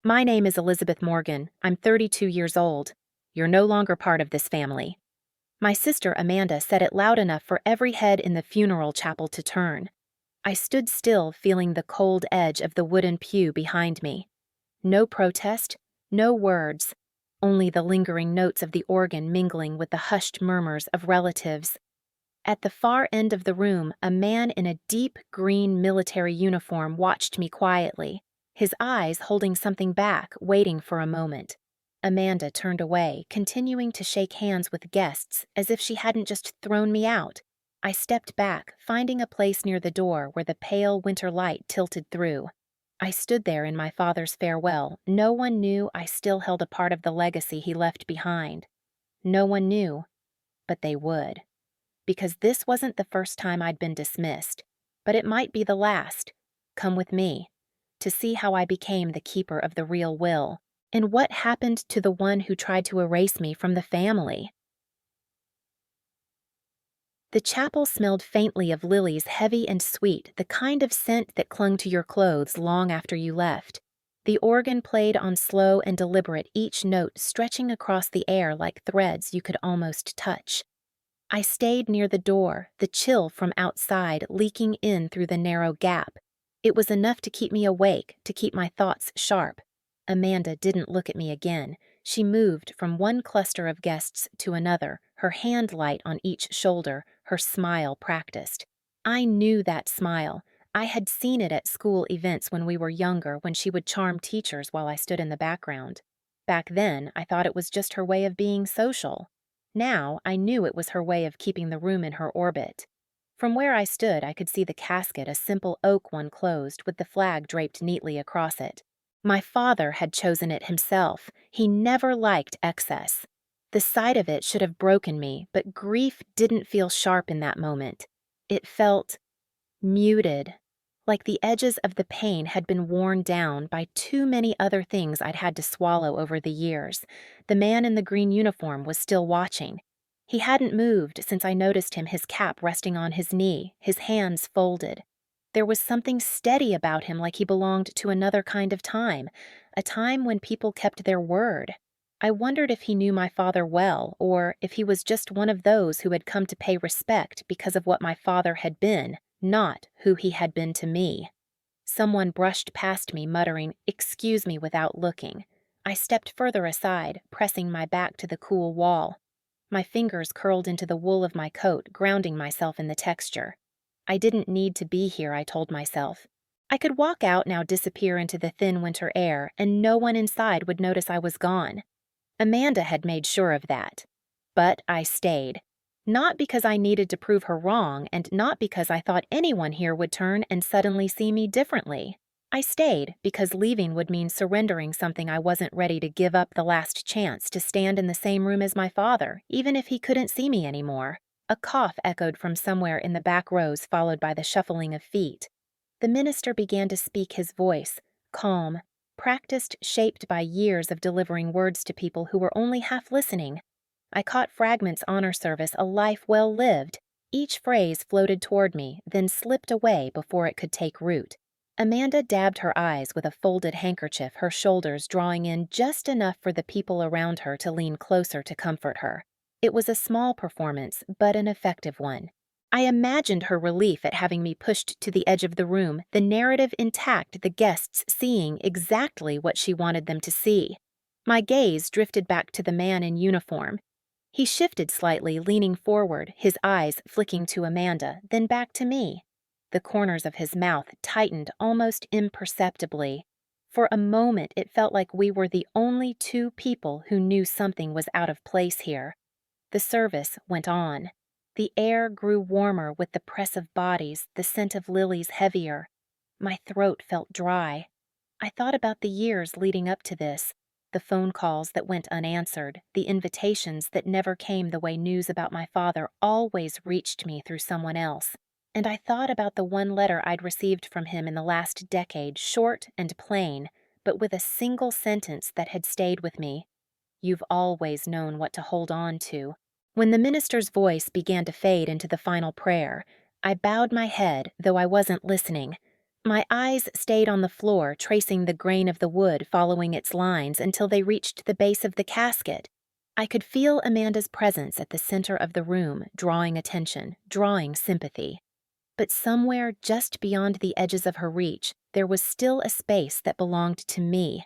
My name is Elizabeth Morgan. I'm 32 years old. You're no longer part of this family." My sister Amanda said it loud enough for every head in the funeral chapel to turn. I stood still, feeling the cold edge of the wooden pew behind me. No protest, no words, only the lingering notes of the organ mingling with the hushed murmurs of relatives. At the far end of the room, a man in a deep green military uniform watched me quietly, his eyes holding something back, waiting for a moment. Amanda turned away, continuing to shake hands with guests as if she hadn't just thrown me out. I stepped back, finding a place near the door where the pale winter light tilted through. I stood there in my father's farewell. No one knew I still held a part of the legacy he left behind. No one knew, but they would. Because this wasn't the first time I'd been dismissed, but it might be the last. Come with me, to see how I became the keeper of the real will, and what happened to the one who tried to erase me from the family. The chapel smelled faintly of lilies, heavy and sweet, the kind of scent that clung to your clothes long after you left. The organ played on slow and deliberate, each note stretching across the air like threads you could almost touch. I stayed near the door, the chill from outside leaking in through the narrow gap. It was enough to keep me awake, to keep my thoughts sharp. Amanda didn't look at me again. She moved from one cluster of guests to another, her hand light on each shoulder, her smile practiced. I knew that smile. I had seen it at school events when we were younger, when she would charm teachers while I stood in the background. Back then, I thought it was just her way of being social. Now, I knew it was her way of keeping the room in her orbit. From where I stood, I could see the casket, a simple oak one closed, with the flag draped neatly across it. My father had chosen it himself. He never liked excess. The sight of it should have broken me, but grief didn't feel sharp in that moment. It felt muted, like the edges of the pain had been worn down by too many other things I'd had to swallow over the years. The man in the green uniform was still watching. He hadn't moved since I noticed him, his cap resting on his knee, his hands folded. There was something steady about him, like he belonged to another kind of time, a time when people kept their word. I wondered if he knew my father well, or if he was just one of those who had come to pay respect because of what my father had been, not who he had been to me. Someone brushed past me, muttering, "Excuse me," without looking. I stepped further aside, pressing my back to the cool wall. My fingers curled into the wool of my coat, grounding myself in the texture. I didn't need to be here, I told myself. I could walk out now, disappear into the thin winter air, and no one inside would notice I was gone. Amanda had made sure of that. But I stayed. Not because I needed to prove her wrong, and not because I thought anyone here would turn and suddenly see me differently. I stayed because leaving would mean surrendering something I wasn't ready to give up the last chance to stand in the same room as my father, even if he couldn't see me anymore. A cough echoed from somewhere in the back rows, followed by the shuffling of feet. The minister began to speak, his voice, calm, practiced, shaped by years of delivering words to people who were only half listening. I caught fragments: honor service, a life well lived. Each phrase floated toward me, then slipped away before it could take root. Amanda dabbed her eyes with a folded handkerchief, her shoulders drawing in just enough for the people around her to lean closer to comfort her. It was a small performance, but an effective one. I imagined her relief at having me pushed to the edge of the room, the narrative intact, the guests seeing exactly what she wanted them to see. My gaze drifted back to the man in uniform. He shifted slightly, leaning forward, his eyes flicking to Amanda, then back to me. The corners of his mouth tightened almost imperceptibly. For a moment, it felt like we were the only two people who knew something was out of place here. The service went on. The air grew warmer with the press of bodies, the scent of lilies heavier. My throat felt dry. I thought about the years leading up to this, the phone calls that went unanswered, the invitations that never came the way news about my father always reached me through someone else. And I thought about the one letter I'd received from him in the last decade, short and plain, but with a single sentence that had stayed with me. "You've always known what to hold on to." When the minister's voice began to fade into the final prayer, I bowed my head, though I wasn't listening. My eyes stayed on the floor, tracing the grain of the wood following its lines until they reached the base of the casket. I could feel Amanda's presence at the center of the room, drawing attention, drawing sympathy. But somewhere just beyond the edges of her reach, there was still a space that belonged to me.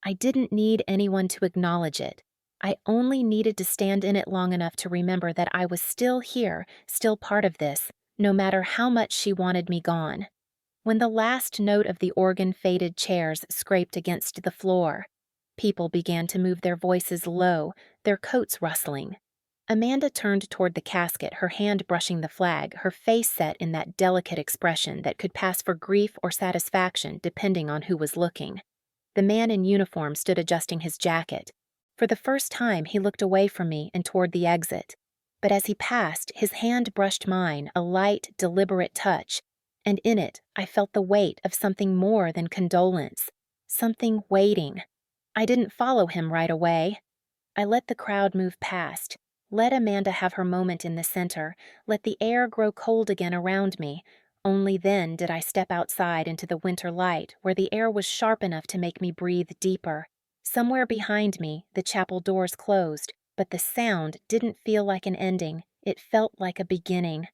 I didn't need anyone to acknowledge it. I only needed to stand in it long enough to remember that I was still here, still part of this, no matter how much she wanted me gone. When the last note of the organ-faded chairs scraped against the floor, people began to move their voices low, their coats rustling. Amanda turned toward the casket, her hand brushing the flag, her face set in that delicate expression that could pass for grief or satisfaction depending on who was looking. The man in uniform stood adjusting his jacket. For the first time, he looked away from me and toward the exit. But as he passed, his hand brushed mine, a light, deliberate touch, and in it, I felt the weight of something more than condolence, something waiting. I didn't follow him right away. I let the crowd move past, let Amanda have her moment in the center, let the air grow cold again around me. Only then did I step outside into the winter light, where the air was sharp enough to make me breathe deeper. Somewhere behind me, the chapel doors closed, but the sound didn't feel like an ending. It felt like a beginning.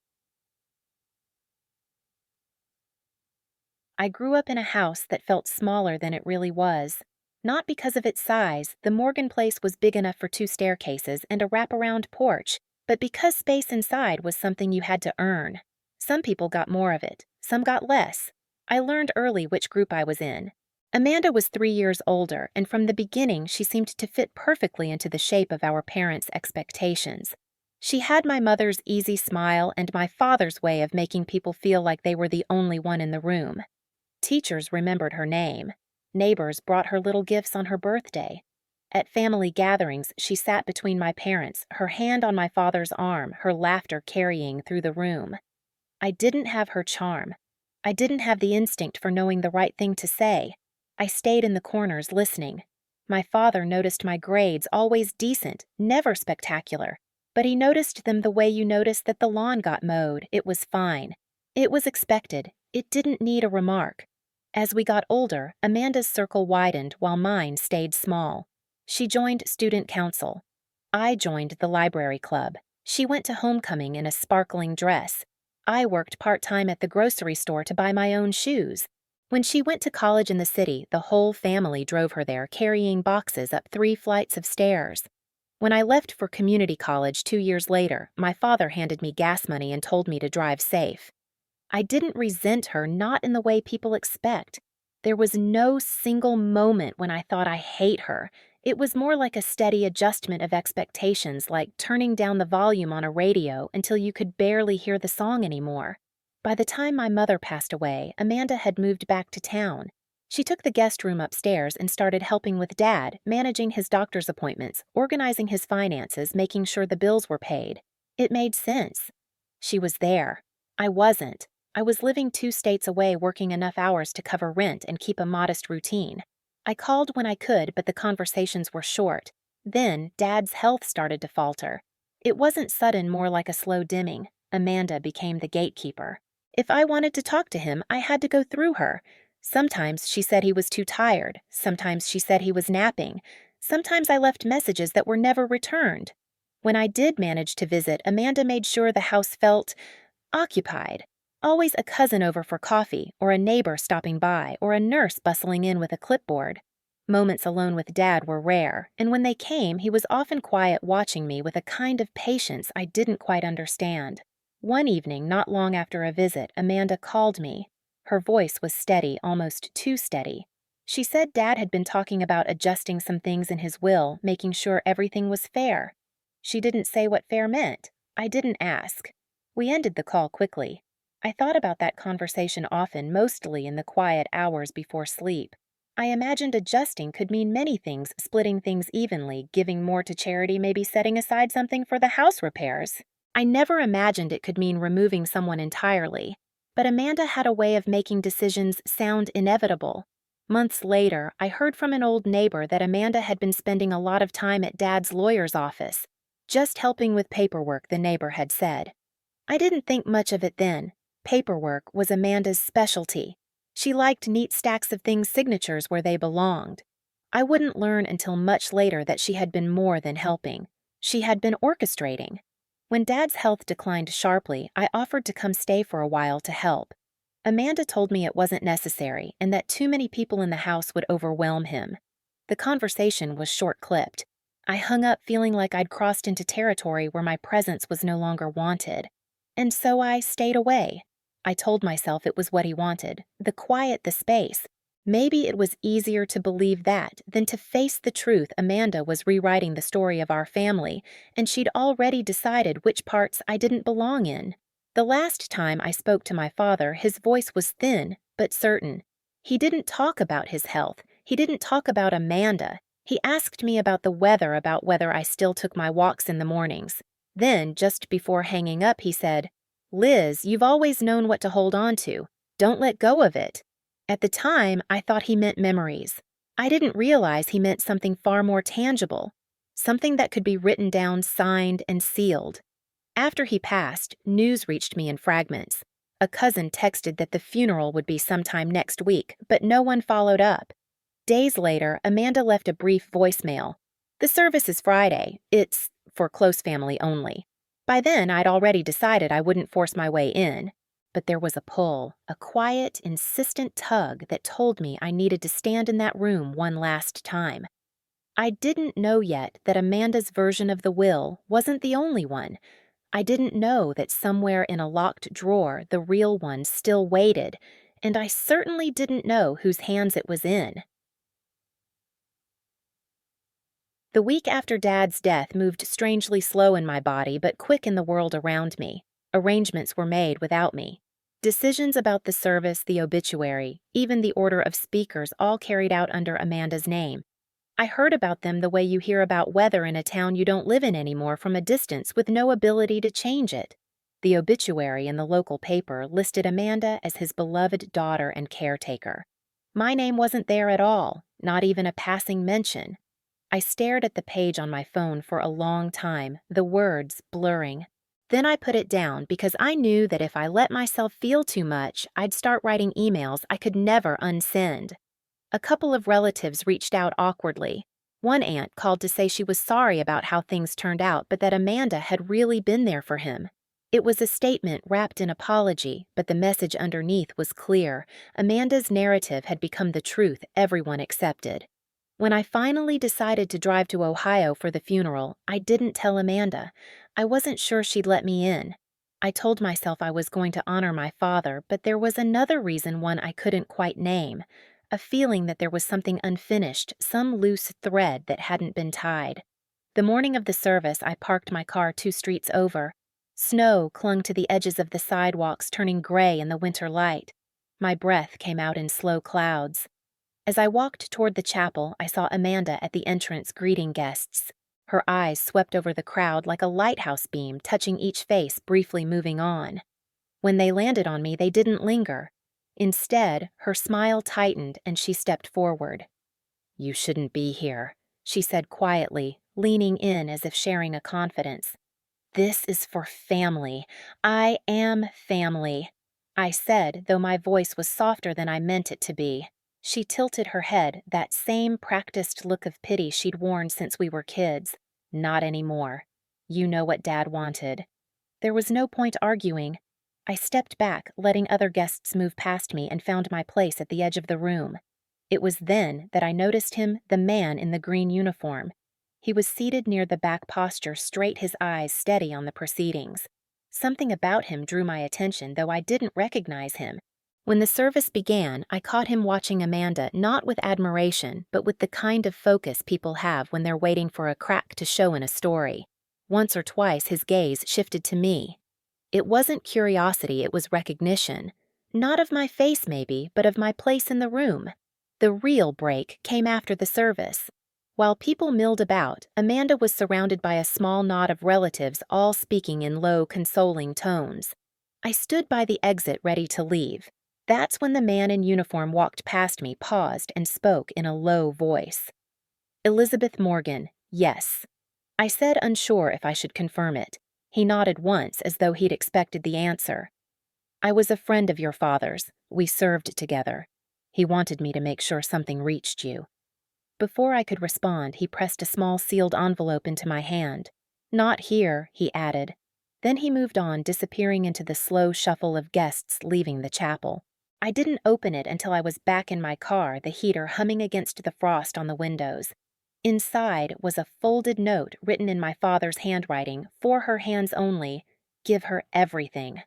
I grew up in a house that felt smaller than it really was. Not because of its size, the Morgan place was big enough for 2 staircases and a wraparound porch, but because space inside was something you had to earn. Some people got more of it, some got less. I learned early which group I was in. Amanda was 3 years older, and from the beginning she seemed to fit perfectly into the shape of our parents' expectations. She had my mother's easy smile and my father's way of making people feel like they were the only one in the room. Teachers remembered her name. Neighbors brought her little gifts on her birthday. At family gatherings, she sat between my parents, her hand on my father's arm, her laughter carrying through the room. I didn't have her charm. I didn't have the instinct for knowing the right thing to say. I stayed in the corners listening. My father noticed my grades, always decent, never spectacular. But he noticed them the way you notice that the lawn got mowed. It was fine. It was expected. It didn't need a remark. As we got older, Amanda's circle widened while mine stayed small. She joined student council. I joined the library club. She went to homecoming in a sparkling dress. I worked part-time at the grocery store to buy my own shoes. When she went to college in the city, the whole family drove her there, carrying boxes up 3 flights of stairs. When I left for community college 2 years later, my father handed me gas money and told me to drive safe. I didn't resent her, not in the way people expect. There was no single moment when I thought I hate her. It was more like a steady adjustment of expectations, like turning down the volume on a radio until you could barely hear the song anymore. By the time my mother passed away, Amanda had moved back to town. She took the guest room upstairs and started helping with Dad, managing his doctor's appointments, organizing his finances, making sure the bills were paid. It made sense. She was there. I wasn't. I was living 2 states away, working enough hours to cover rent and keep a modest routine. I called when I could, but the conversations were short. Then, Dad's health started to falter. It wasn't sudden, more like a slow dimming. Amanda became the gatekeeper. If I wanted to talk to him, I had to go through her. Sometimes she said he was too tired. Sometimes she said he was napping. Sometimes I left messages that were never returned. When I did manage to visit, Amanda made sure the house felt occupied. Always a cousin over for coffee, or a neighbor stopping by, or a nurse bustling in with a clipboard. Moments alone with Dad were rare, and when they came, he was often quiet, watching me with a kind of patience I didn't quite understand. One evening, not long after a visit, Amanda called me. Her voice was steady, almost too steady. She said Dad had been talking about adjusting some things in his will, making sure everything was fair. She didn't say what fair meant. I didn't ask. We ended the call quickly. I thought about that conversation often, mostly in the quiet hours before sleep. I imagined adjusting could mean many things, splitting things evenly, giving more to charity, maybe setting aside something for the house repairs. I never imagined it could mean removing someone entirely. But Amanda had a way of making decisions sound inevitable. Months later, I heard from an old neighbor that Amanda had been spending a lot of time at Dad's lawyer's office, just helping with paperwork, the neighbor had said. I didn't think much of it then. Paperwork was Amanda's specialty. She liked neat stacks of things' signatures where they belonged. I wouldn't learn until much later that she had been more than helping. She had been orchestrating. When Dad's health declined sharply, I offered to come stay for a while to help. Amanda told me it wasn't necessary and that too many people in the house would overwhelm him. The conversation was short-clipped. I hung up feeling like I'd crossed into territory where my presence was no longer wanted. And so I stayed away. I told myself it was what he wanted, the quiet, the space. Maybe it was easier to believe that than to face the truth Amanda was rewriting the story of our family, and she'd already decided which parts I didn't belong in. The last time I spoke to my father, his voice was thin, but certain. He didn't talk about his health. He didn't talk about Amanda. He asked me about the weather, about whether I still took my walks in the mornings. Then, just before hanging up, he said, "Liz, you've always known what to hold on to. Don't let go of it." At the time, I thought he meant memories. I didn't realize he meant something far more tangible, something that could be written down, signed, and sealed. After he passed, news reached me in fragments. A cousin texted that the funeral would be sometime next week, but no one followed up. Days later, Amanda left a brief voicemail. "The service is Friday. It's for close family only." By then, I'd already decided I wouldn't force my way in. But there was a pull, a quiet, insistent tug that told me I needed to stand in that room one last time. I didn't know yet that Amanda's version of the will wasn't the only one. I didn't know that somewhere in a locked drawer the real one still waited, and I certainly didn't know whose hands it was in. The week after Dad's death moved strangely slow in my body but quick in the world around me. Arrangements were made without me. Decisions about the service, the obituary, even the order of speakers all carried out under Amanda's name. I heard about them the way you hear about weather in a town you don't live in anymore from a distance with no ability to change it. The obituary in the local paper listed Amanda as his beloved daughter and caretaker. My name wasn't there at all, not even a passing mention. I stared at the page on my phone for a long time, the words blurring. Then I put it down because I knew that if I let myself feel too much, I'd start writing emails I could never unsend. A couple of relatives reached out awkwardly. One aunt called to say she was sorry about how things turned out, but that Amanda had really been there for him. It was a statement wrapped in apology, but the message underneath was clear. Amanda's narrative had become the truth everyone accepted. When I finally decided to drive to Ohio for the funeral, I didn't tell Amanda. I wasn't sure she'd let me in. I told myself I was going to honor my father, but there was another reason, one I couldn't quite name. A feeling that there was something unfinished, some loose thread that hadn't been tied. The morning of the service, I parked my car 2 streets over. Snow clung to the edges of the sidewalks, turning gray in the winter light. My breath came out in slow clouds. As I walked toward the chapel, I saw Amanda at the entrance greeting guests. Her eyes swept over the crowd like a lighthouse beam, touching each face, briefly moving on. When they landed on me, they didn't linger. Instead, her smile tightened and she stepped forward. "You shouldn't be here," she said quietly, leaning in as if sharing a confidence. "This is for family. I am family," I said, though my voice was softer than I meant it to be. She tilted her head, that same practiced look of pity she'd worn since we were kids. "Not anymore. You know what Dad wanted." There was no point arguing. I stepped back, letting other guests move past me, and found my place at the edge of the room. It was then that I noticed him, the man in the green uniform. He was seated near the back posture, straight, his eyes steady on the proceedings. Something about him drew my attention, though I didn't recognize him. When the service began, I caught him watching Amanda, not with admiration, but with the kind of focus people have when they're waiting for a crack to show in a story. Once or twice his gaze shifted to me. It wasn't curiosity, it was recognition. Not of my face maybe, but of my place in the room. The real break came after the service. While people milled about, Amanda was surrounded by a small knot of relatives, all speaking in low, consoling tones. I stood by the exit ready to leave. That's when the man in uniform walked past me, paused, and spoke in a low voice. "Elizabeth Morgan, yes." I said, unsure if I should confirm it. He nodded once, as though he'd expected the answer. I was a friend of your father's. We served together. He wanted me to make sure something reached you." Before I could respond, he pressed a small sealed envelope into my hand. "Not here," he added. Then he moved on, disappearing into the slow shuffle of guests leaving the chapel. I didn't open it until I was back in my car, the heater humming against the frost on the windows. Inside was a folded note written in my father's handwriting, for her hands only. "Give her everything."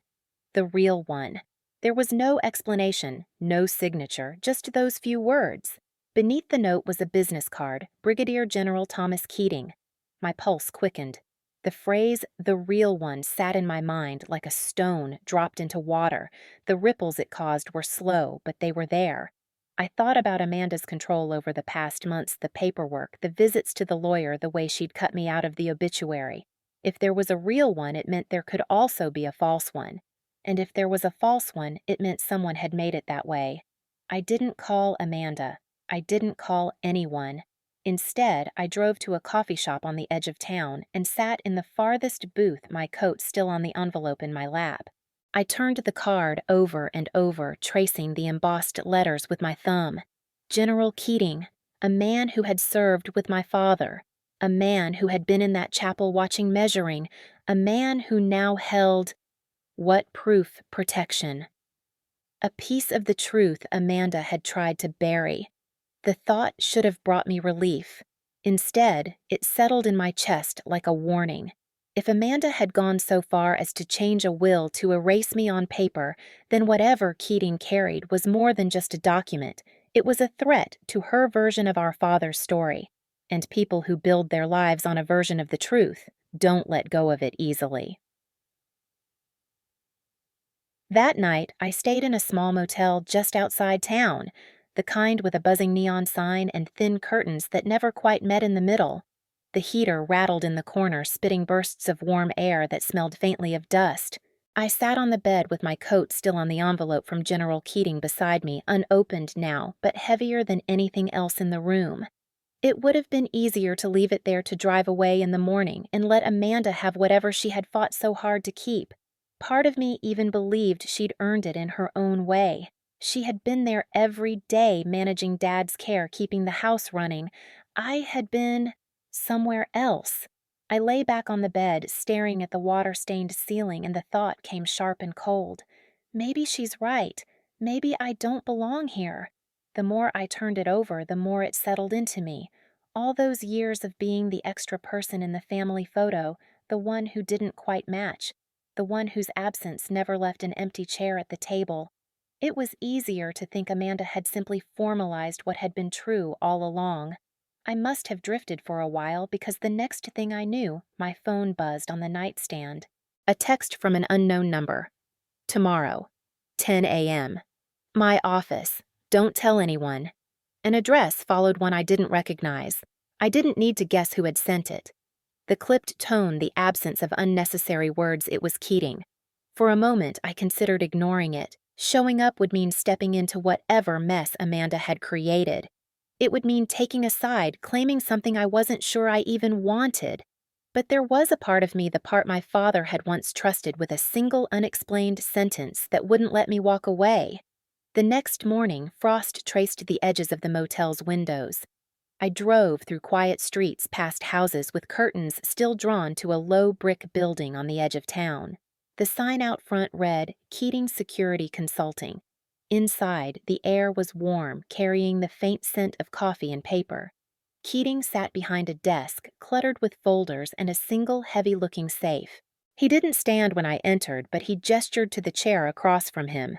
The real one. There was no explanation, no signature, just those few words. Beneath the note was a business card, Brigadier General Thomas Keating. My pulse quickened. The phrase, "the real one," sat in my mind like a stone dropped into water. The ripples it caused were slow, but they were there. I thought about Amanda's control over the past months, the paperwork, the visits to the lawyer, the way she'd cut me out of the obituary. If there was a real one, it meant there could also be a false one. And if there was a false one, it meant someone had made it that way. I didn't call Amanda. I didn't call anyone. Instead, I drove to a coffee shop on the edge of town and sat in the farthest booth, my coat still on the envelope in my lap. I turned the card over and over, tracing the embossed letters with my thumb. General Keating, a man who had served with my father, a man who had been in that chapel watching measuring, a man who now held— what proof protection? A piece of the truth Amanda had tried to bury. The thought should have brought me relief. Instead, it settled in my chest like a warning. If Amanda had gone so far as to change a will to erase me on paper, then whatever Keating carried was more than just a document. It was a threat to her version of our father's story. And people who build their lives on a version of the truth don't let go of it easily. That night, I stayed in a small motel just outside town, the kind with a buzzing neon sign and thin curtains that never quite met in the middle. The heater rattled in the corner, spitting bursts of warm air that smelled faintly of dust. I sat on the bed with my coat still on the envelope from General Keating beside me, unopened now, but heavier than anything else in the room. It would have been easier to leave it there to drive away in the morning and let Amanda have whatever she had fought so hard to keep. Part of me even believed she'd earned it in her own way. She had been there every day managing Dad's care, keeping the house running. I had been somewhere else. I lay back on the bed, staring at the water-stained ceiling, and the thought came sharp and cold. Maybe she's right. Maybe I don't belong here. The more I turned it over, the more it settled into me. All those years of being the extra person in the family photo, the one who didn't quite match, the one whose absence never left an empty chair at the table. It was easier to think Amanda had simply formalized what had been true all along. I must have drifted for a while because the next thing I knew, my phone buzzed on the nightstand. A text from an unknown number. "Tomorrow, 10 a.m. My office. Don't tell anyone." An address followed one I didn't recognize. I didn't need to guess who had sent it. The clipped tone, the absence of unnecessary words, it was Keating. For a moment, I considered ignoring it. Showing up would mean stepping into whatever mess Amanda had created. It would mean taking a side, claiming something I wasn't sure I even wanted. But there was a part of me, the part my father had once trusted with a single unexplained sentence, that wouldn't let me walk away. The next morning, frost traced the edges of the motel's windows. I drove through quiet streets past houses with curtains still drawn to a low brick building on the edge of town. The sign out front read, "Keating Security Consulting." Inside, the air was warm, carrying the faint scent of coffee and paper. Keating sat behind a desk, cluttered with folders and a single heavy-looking safe. He didn't stand when I entered, but he gestured to the chair across from him.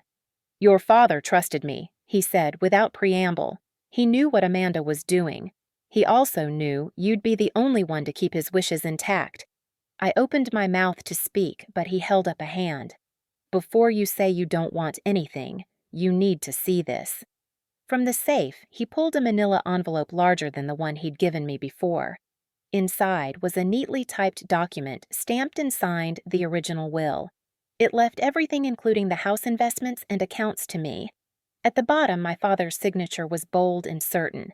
"Your father trusted me," he said without preamble. He knew what Amanda was doing. He also knew you'd be the only one to keep his wishes intact. I opened my mouth to speak, but he held up a hand. "Before you say you don't want anything, you need to see this." From the safe, he pulled a manila envelope larger than the one he'd given me before. Inside was a neatly typed document, stamped and signed the original will. It left everything including the house investments and accounts to me. At the bottom, my father's signature was bold and certain.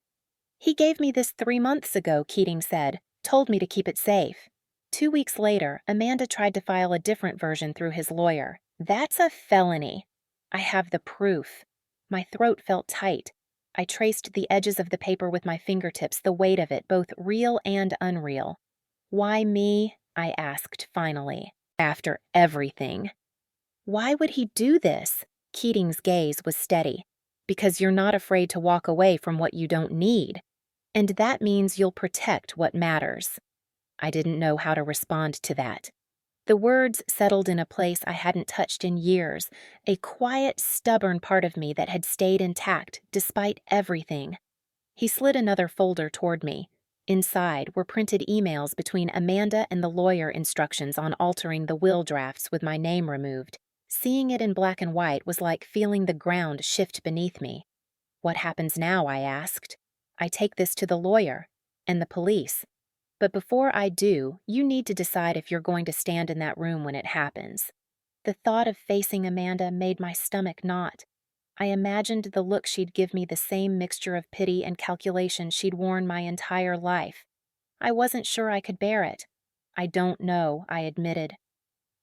"He gave me this 3 months ago," Keating said, "told me to keep it safe." 2 weeks later, Amanda tried to file a different version through his lawyer. That's a felony. I have the proof. My throat felt tight. I traced the edges of the paper with my fingertips, the weight of it, both real and unreal. Why me? I asked finally. After everything. Why would he do this? Keating's gaze was steady. Because you're not afraid to walk away from what you don't need. And that means you'll protect what matters. I didn't know how to respond to that. The words settled in a place I hadn't touched in years, a quiet, stubborn part of me that had stayed intact despite everything. He slid another folder toward me. Inside were printed emails between Amanda and the lawyer, instructions on altering the will drafts with my name removed. Seeing it in black and white was like feeling the ground shift beneath me. What happens now? I asked. I take this to the lawyer and the police. But before I do, you need to decide if you're going to stand in that room when it happens. The thought of facing Amanda made my stomach knot. I imagined the look she'd give me, the same mixture of pity and calculation she'd worn my entire life. I wasn't sure I could bear it. I don't know, I admitted.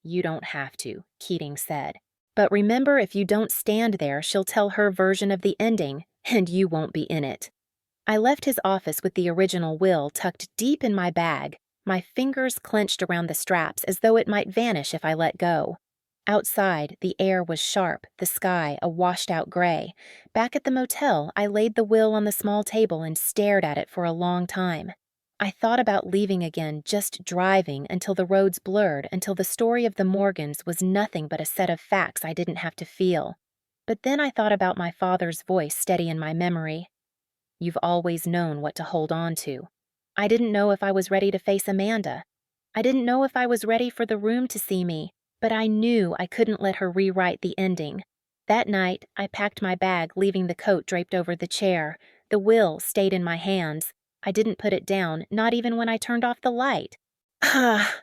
You don't have to, Keating said. But remember, if you don't stand there, she'll tell her version of the ending, and you won't be in it. I left his office with the original will tucked deep in my bag, my fingers clenched around the straps as though it might vanish if I let go. Outside, the air was sharp, the sky a washed-out gray. Back at the motel, I laid the will on the small table and stared at it for a long time. I thought about leaving again, just driving until the roads blurred, until the story of the Morgans was nothing but a set of facts I didn't have to feel. But then I thought about my father's voice steady in my memory. You've always known what to hold on to. I didn't know if I was ready to face Amanda. I didn't know if I was ready for the room to see me, but I knew I couldn't let her rewrite the ending. That night, I packed my bag, leaving the coat draped over the chair. The will stayed in my hands. I didn't put it down, not even when I turned off the light. Ah!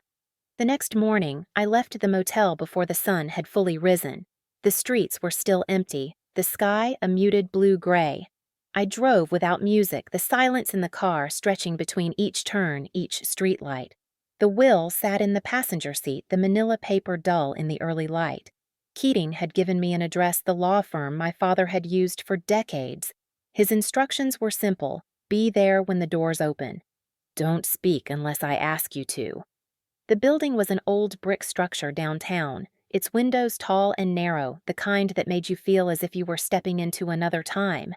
The next morning, I left the motel before the sun had fully risen. The streets were still empty, the sky a muted blue-gray. I drove without music, the silence in the car stretching between each turn, each streetlight. The will sat in the passenger seat, the manila paper dull in the early light. Keating had given me an address, the law firm my father had used for decades. His instructions were simple: be there when the doors open. Don't speak unless I ask you to. The building was an old brick structure downtown, its windows tall and narrow, the kind that made you feel as if you were stepping into another time.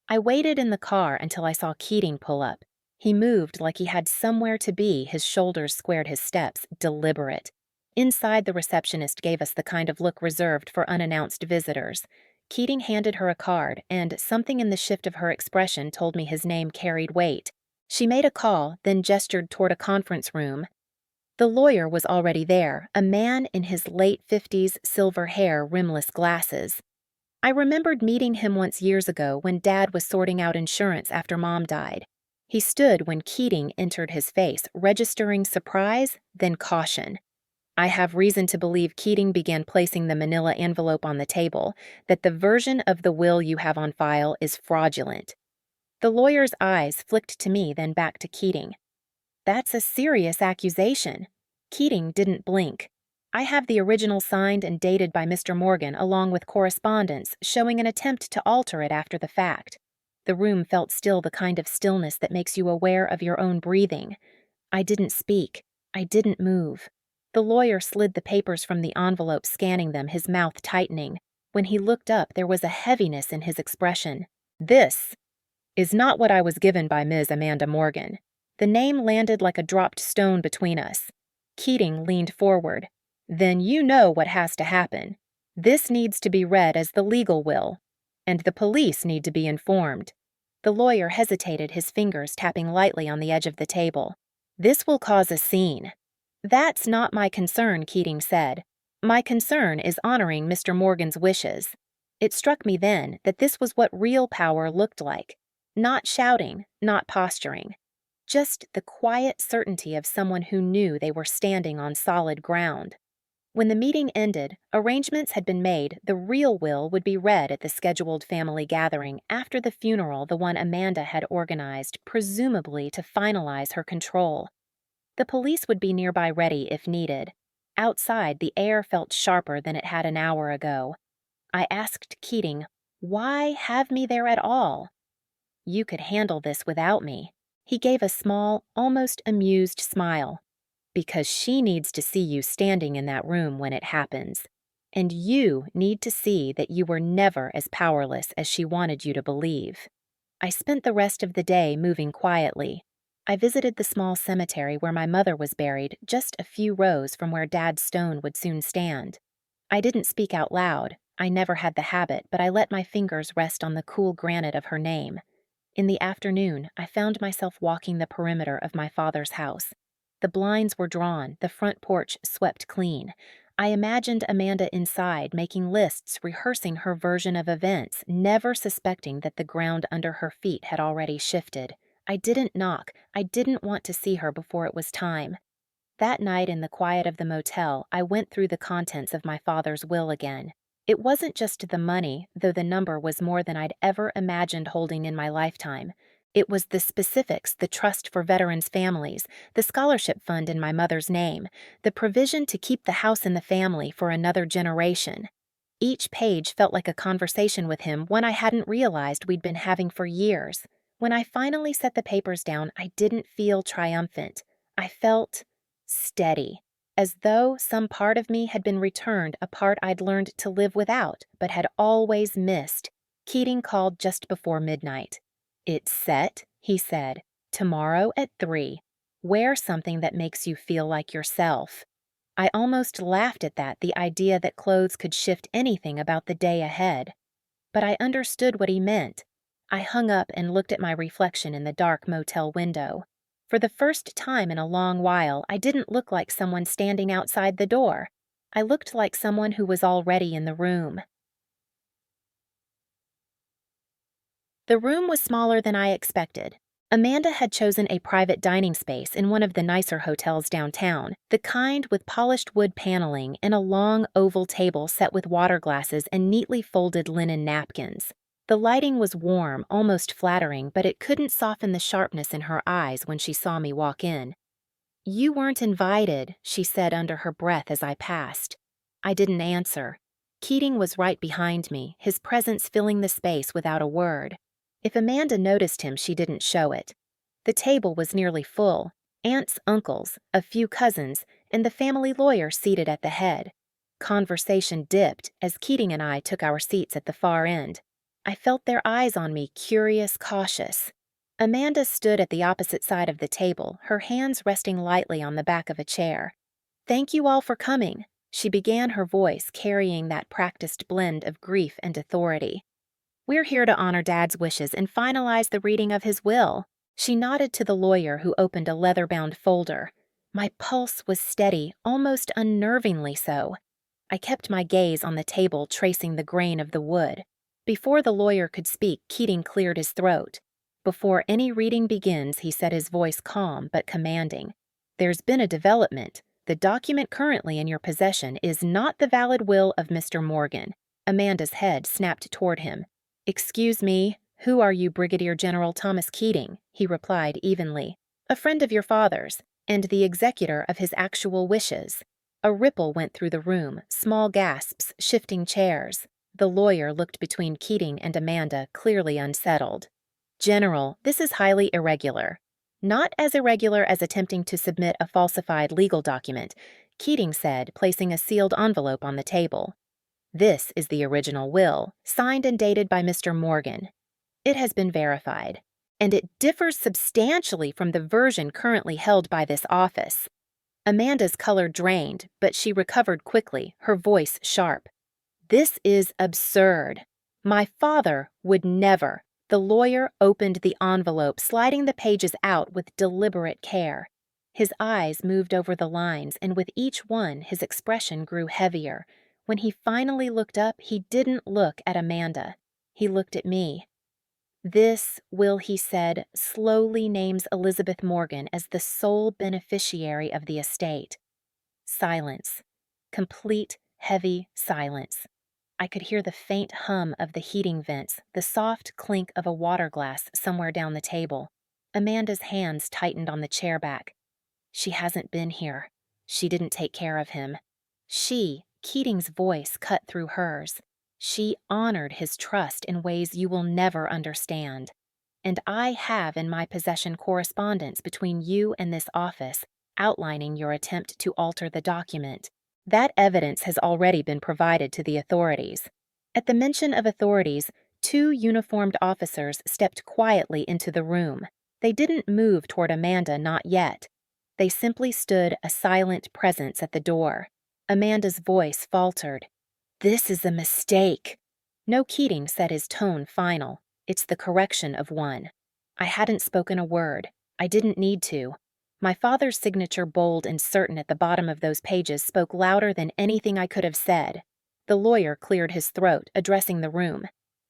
I waited in the car until I saw Keating pull up. He moved like he had somewhere to be, his shoulders squared, his steps deliberate. Inside, the receptionist gave us the kind of look reserved for unannounced visitors. Keating handed her a card, and something in the shift of her expression told me his name carried weight. She made a call, then gestured toward a conference room. The lawyer was already there, a man in his late 50s, silver hair, rimless glasses. I remembered meeting him once years ago when Dad was sorting out insurance after Mom died. He stood when Keating entered his face, registering surprise, then caution. I have reason to believe Keating began placing the manila envelope on the table, that the version of the will you have on file is fraudulent. The lawyer's eyes flicked to me, then back to Keating. That's a serious accusation. Keating didn't blink. I have the original signed and dated by Mr. Morgan, along with correspondence showing an attempt to alter it after the fact. The room felt still, the kind of stillness that makes you aware of your own breathing. I didn't speak. I didn't move. The lawyer slid the papers from the envelope, scanning them, his mouth tightening. When he looked up, there was a heaviness in his expression. This is not what I was given by Ms. Amanda Morgan. The name landed like a dropped stone between us. Keating leaned forward. Then you know what has to happen. This needs to be read as the legal will, and the police need to be informed. The lawyer hesitated, his fingers tapping lightly on the edge of the table. This will cause a scene. That's not my concern, Keating said. My concern is honoring Mr. Morgan's wishes. It struck me then that this was what real power looked like. Not shouting, not posturing. Just the quiet certainty of someone who knew they were standing on solid ground. When the meeting ended, arrangements had been made. The real will would be read at the scheduled family gathering after the funeral, the one Amanda had organized, presumably to finalize her control. The police would be nearby, ready if needed. Outside, the air felt sharper than it had an hour ago. I asked Keating, "Why have me there at all?" "You could handle this without me." He gave a small, almost amused smile. "Because she needs to see you standing in that room when it happens. And you need to see that you were never as powerless as she wanted you to believe." I spent the rest of the day moving quietly. I visited the small cemetery where my mother was buried, just a few rows from where Dad's stone would soon stand. I didn't speak out loud. I never had the habit, but I let my fingers rest on the cool granite of her name. In the afternoon, I found myself walking the perimeter of my father's house. The blinds were drawn, the front porch swept clean. I imagined Amanda inside, making lists, rehearsing her version of events, never suspecting that the ground under her feet had already shifted. I didn't knock. I didn't want to see her before it was time. That night in the quiet of the motel, I went through the contents of my father's will again. It wasn't just the money, though the number was more than I'd ever imagined holding in my lifetime. It was the specifics, the trust for veterans' families, the scholarship fund in my mother's name, the provision to keep the house in the family for another generation. Each page felt like a conversation with him, one I hadn't realized we'd been having for years. When I finally set the papers down, I didn't feel triumphant. I felt steady, as though some part of me had been returned, a part I'd learned to live without, but had always missed. Keating called just before midnight. "It's set," he said. "Tomorrow at 3. Wear something that makes you feel like yourself." I almost laughed at that, the idea that clothes could shift anything about the day ahead. But I understood what he meant. I hung up and looked at my reflection in the dark motel window. For the first time in a long while, I didn't look like someone standing outside the door. I looked like someone who was already in the room. The room was smaller than I expected. Amanda had chosen a private dining space in one of the nicer hotels downtown, the kind with polished wood paneling and a long oval table set with water glasses and neatly folded linen napkins. The lighting was warm, almost flattering, but it couldn't soften the sharpness in her eyes when she saw me walk in. "You weren't invited," she said under her breath as I passed. I didn't answer. Keating was right behind me, his presence filling the space without a word. If Amanda noticed him, she didn't show it. The table was nearly full. Aunts, uncles, a few cousins, and the family lawyer seated at the head. Conversation dipped as Keating and I took our seats at the far end. I felt their eyes on me, curious, cautious. Amanda stood at the opposite side of the table, her hands resting lightly on the back of a chair. "Thank you all for coming," she began, her voice carrying that practiced blend of grief and authority. "We're here to honor Dad's wishes and finalize the reading of his will." She nodded to the lawyer, who opened a leather-bound folder. My pulse was steady, almost unnervingly so. I kept my gaze on the table, tracing the grain of the wood. Before the lawyer could speak, Keating cleared his throat. "Before any reading begins," he said, his voice calm but commanding, "there's been a development. The document currently in your possession is not the valid will of Mr. Morgan." Amanda's head snapped toward him. "Excuse me, who are you, Brigadier General Thomas Keating?" he replied evenly. "A friend of your father's, and the executor of his actual wishes." A ripple went through the room, small gasps, shifting chairs. The lawyer looked between Keating and Amanda, clearly unsettled. "General, this is highly irregular." "Not as irregular as attempting to submit a falsified legal document," Keating said, placing a sealed envelope on the table. "This is the original will, signed and dated by Mr. Morgan. It has been verified, and it differs substantially from the version currently held by this office." Amanda's color drained, but she recovered quickly, her voice sharp. "This is absurd. My father would never." The lawyer opened the envelope, sliding the pages out with deliberate care. His eyes moved over the lines, and with each one, his expression grew heavier. When he finally looked up, he didn't look at Amanda. He looked at me. "This will," he said, "slowly names Elizabeth Morgan as the sole beneficiary of the estate." Silence. Complete, heavy silence. I could hear the faint hum of the heating vents, the soft clink of a water glass somewhere down the table. Amanda's hands tightened on the chair back. "She hasn't been here. She didn't take care of him." Keating's voice cut through hers. She honored his trust in ways you will never understand. And I have in my possession correspondence between you and this office outlining your attempt to alter the document. That evidence has already been provided to the authorities. At the mention of authorities, two uniformed officers stepped quietly into the room. They didn't move toward Amanda, not yet. They simply stood a silent presence at the door. Amanda's voice faltered. "This is a mistake." No, Keating said, his tone final. "It's the correction of one." I hadn't spoken a word. I didn't need to. My father's signature, bold and certain at the bottom of those pages, spoke louder than anything I could have said. The lawyer cleared his throat, addressing the room.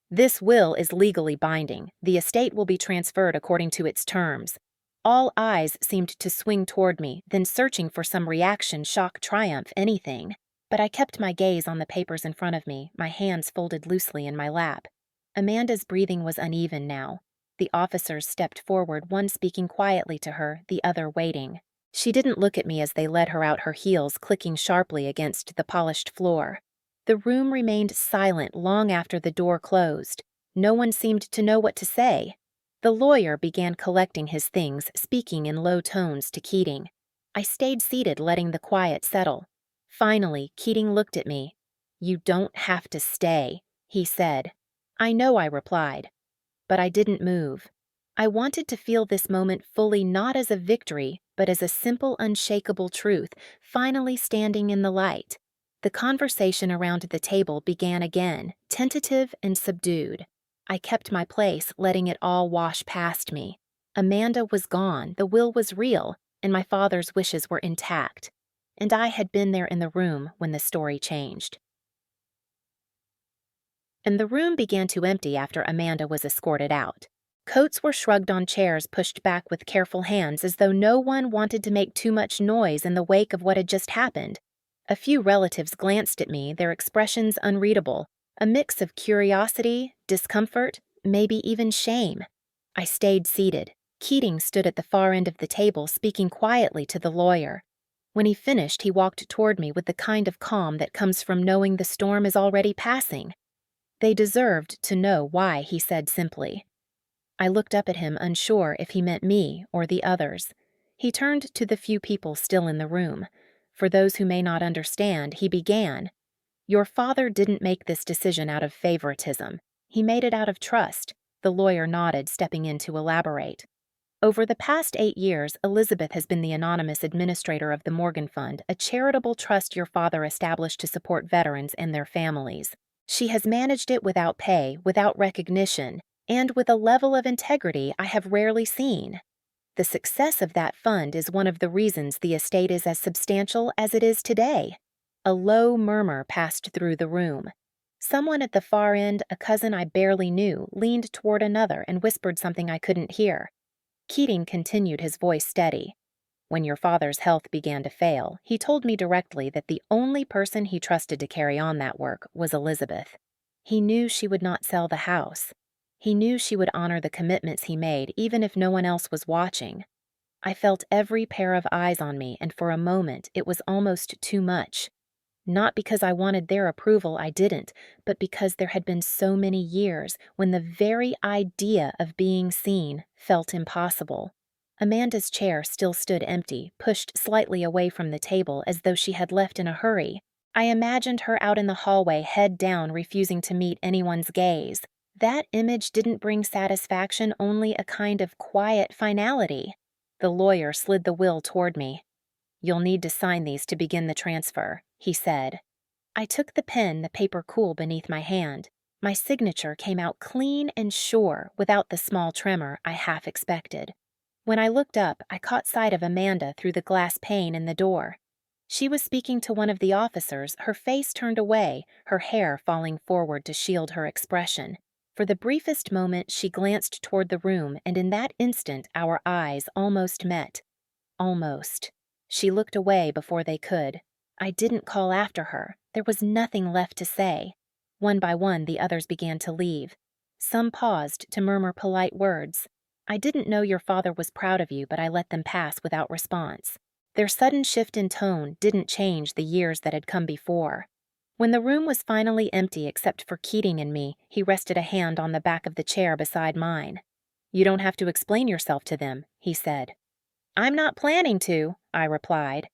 "This will is legally binding. The estate will be transferred according to its terms." All eyes seemed to swing toward me, then searching for some reaction, shock, triumph, anything. But I kept my gaze on the papers in front of me, my hands folded loosely in my lap. Amanda's breathing was uneven now. The officers stepped forward, one speaking quietly to her, the other waiting. She didn't look at me as they led her out, her heels clicking sharply against the polished floor. The room remained silent long after the door closed. No one seemed to know what to say. The lawyer began collecting his things, speaking in low tones to Keating. I stayed seated, letting the quiet settle. Finally, Keating looked at me. "You don't have to stay," he said. "I know," I replied. But I didn't move. I wanted to feel this moment fully, not as a victory, but as a simple, unshakable truth, finally standing in the light. The conversation around the table began again, tentative and subdued. I kept my place, letting it all wash past me. Amanda was gone, the will was real, and my father's wishes were intact. And I had been there in the room when the story changed. And the room began to empty after Amanda was escorted out. Coats were shrugged on chairs pushed back with careful hands, as though no one wanted to make too much noise in the wake of what had just happened. A few relatives glanced at me, their expressions unreadable, a mix of curiosity, discomfort, maybe even shame. I stayed seated. Keating stood at the far end of the table, speaking quietly to the lawyer. When he finished, he walked toward me with the kind of calm that comes from knowing the storm is already passing. They deserved to know why, he said simply. I looked up at him, unsure if he meant me or the others. He turned to the few people still in the room. For those who may not understand, he began. "Your father didn't make this decision out of favoritism. He made it out of trust." The lawyer nodded, stepping in to elaborate. "Over the past 8 years, Elizabeth has been the anonymous administrator of the Morgan Fund, a charitable trust your father established to support veterans and their families. She has managed it without pay, without recognition, and with a level of integrity I have rarely seen. The success of that fund is one of the reasons the estate is as substantial as it is today." A low murmur passed through the room. Someone at the far end, a cousin I barely knew, leaned toward another and whispered something I couldn't hear. Keating continued, his voice steady. "When your father's health began to fail, he told me directly that the only person he trusted to carry on that work was Elizabeth. He knew she would not sell the house. He knew she would honor the commitments he made, even if no one else was watching. I felt every pair of eyes on me, and for a moment it was almost too much. Not because I wanted their approval, I didn't, but because there had been so many years when the very idea of being seen felt impossible. Amanda's chair still stood empty, pushed slightly away from the table as though she had left in a hurry. I imagined her out in the hallway, head down, refusing to meet anyone's gaze. That image didn't bring satisfaction, only a kind of quiet finality. The lawyer slid the will toward me. "You'll need to sign these to begin the transfer," he said. I took the pen, the paper cool beneath my hand. My signature came out clean and sure, without the small tremor I half expected. When I looked up, I caught sight of Amanda through the glass pane in the door. She was speaking to one of the officers, her face turned away, her hair falling forward to shield her expression. For the briefest moment, she glanced toward the room, and in that instant our eyes almost met. Almost. She looked away before they could. I didn't call after her. There was nothing left to say. One by one, the others began to leave. Some paused to murmur polite words. "I didn't know your father was proud of you, but I let them pass without response." Their sudden shift in tone didn't change the years that had come before. When the room was finally empty except for Keating and me, he rested a hand on the back of the chair beside mine. "You don't have to explain yourself to them," he said. "I'm not planning to," I replied.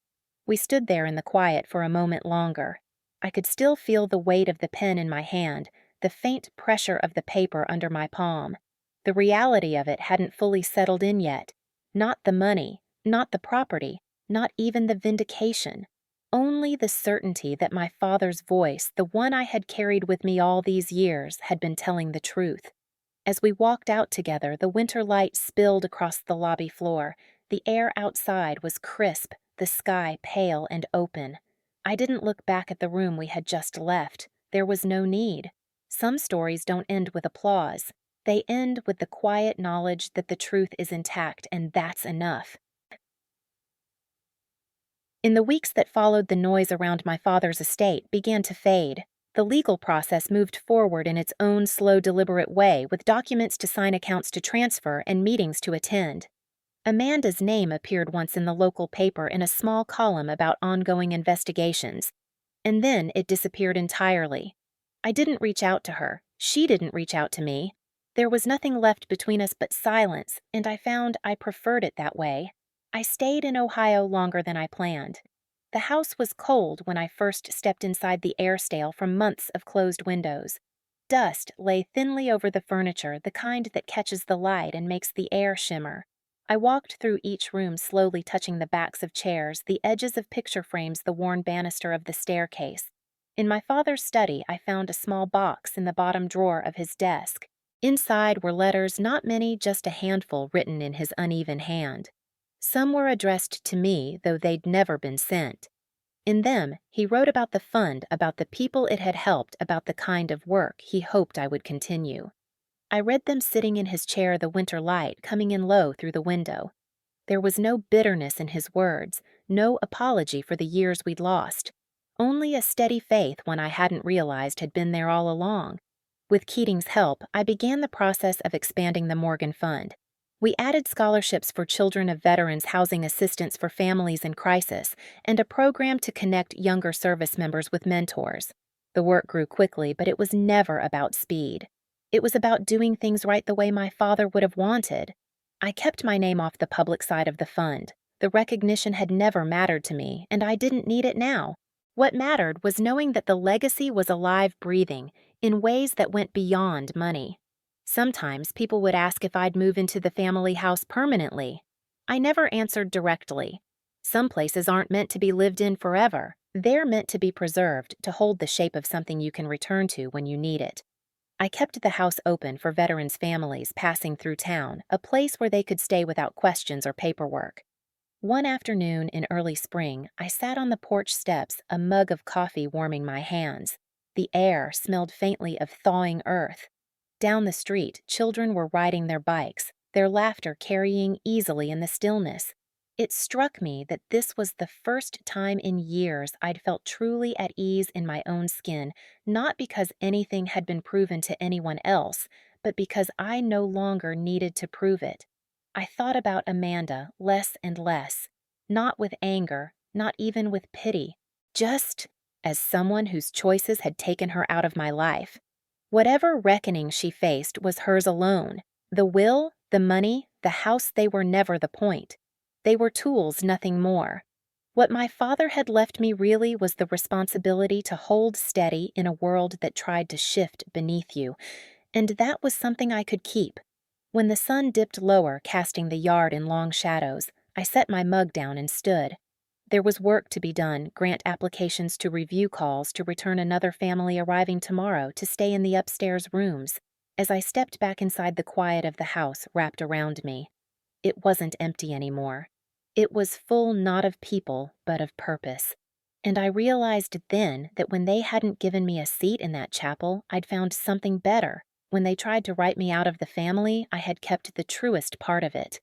We stood there in the quiet for a moment longer. I could still feel the weight of the pen in my hand, the faint pressure of the paper under my palm. The reality of it hadn't fully settled in yet. Not the money, not the property, not even the vindication. Only the certainty that my father's voice, the one I had carried with me all these years, had been telling the truth. As we walked out together, the winter light spilled across the lobby floor. The air outside was crisp, the sky pale and open. I didn't look back at the room we had just left. There was no need. Some stories don't end with applause. They end with the quiet knowledge that the truth is intact, and that's enough. In the weeks that followed, the noise around my father's estate began to fade. The legal process moved forward in its own slow, deliberate way, with documents to sign, accounts to transfer, and meetings to attend. Amanda's name appeared once in the local paper in a small column about ongoing investigations, and then it disappeared entirely. I didn't reach out to her. She didn't reach out to me. There was nothing left between us but silence, and I found I preferred it that way. I stayed in Ohio longer than I planned. The house was cold when I first stepped inside the air stale from months of closed windows. Dust lay thinly over the furniture, the kind that catches the light and makes the air shimmer. I walked through each room, slowly touching the backs of chairs, the edges of picture frames, the worn banister of the staircase. In my father's study, I found a small box in the bottom drawer of his desk. Inside were letters, not many, just a handful, written in his uneven hand. Some were addressed to me, though they'd never been sent. In them, he wrote about the fund, about the people it had helped, about the kind of work he hoped I would continue. I read them sitting in his chair, the winter light coming in low through the window. There was no bitterness in his words, no apology for the years we'd lost. Only a steady faith one I hadn't realized had been there all along. With Keating's help, I began the process of expanding the Morgan Fund. We added scholarships for children of veterans, housing assistance for families in crisis, and a program to connect younger service members with mentors. The work grew quickly, but it was never about speed. It was about doing things right the way my father would have wanted. I kept my name off the public side of the fund. The recognition had never mattered to me, and I didn't need it now. What mattered was knowing that the legacy was alive, breathing, in ways that went beyond money. Sometimes people would ask if I'd move into the family house permanently. I never answered directly. Some places aren't meant to be lived in forever. They're meant to be preserved, to hold the shape of something you can return to when you need it. I kept the house open for veterans' families passing through town, a place where they could stay without questions or paperwork. One afternoon in early spring, I sat on the porch steps, a mug of coffee warming my hands. The air smelled faintly of thawing earth. Down the street, children were riding their bikes, their laughter carrying easily in the stillness. It struck me that this was the first time in years I'd felt truly at ease in my own skin, not because anything had been proven to anyone else, but because I no longer needed to prove it. I thought about Amanda less and less, not with anger, not even with pity, just as someone whose choices had taken her out of my life. Whatever reckoning she faced was hers alone. The will, the money, the house, they were never the point. They were tools, nothing more. What my father had left me really was the responsibility to hold steady in a world that tried to shift beneath you, and that was something I could keep. When the sun dipped lower, casting the yard in long shadows, I set my mug down and stood. There was work to be done, grant applications to review, calls to return another family arriving tomorrow to stay in the upstairs rooms. As I stepped back inside, the quiet of the house wrapped around me. It wasn't empty anymore. It was full not of people, but of purpose. And I realized then that when they hadn't given me a seat in that chapel, I'd found something better. When they tried to write me out of the family, I had kept the truest part of it.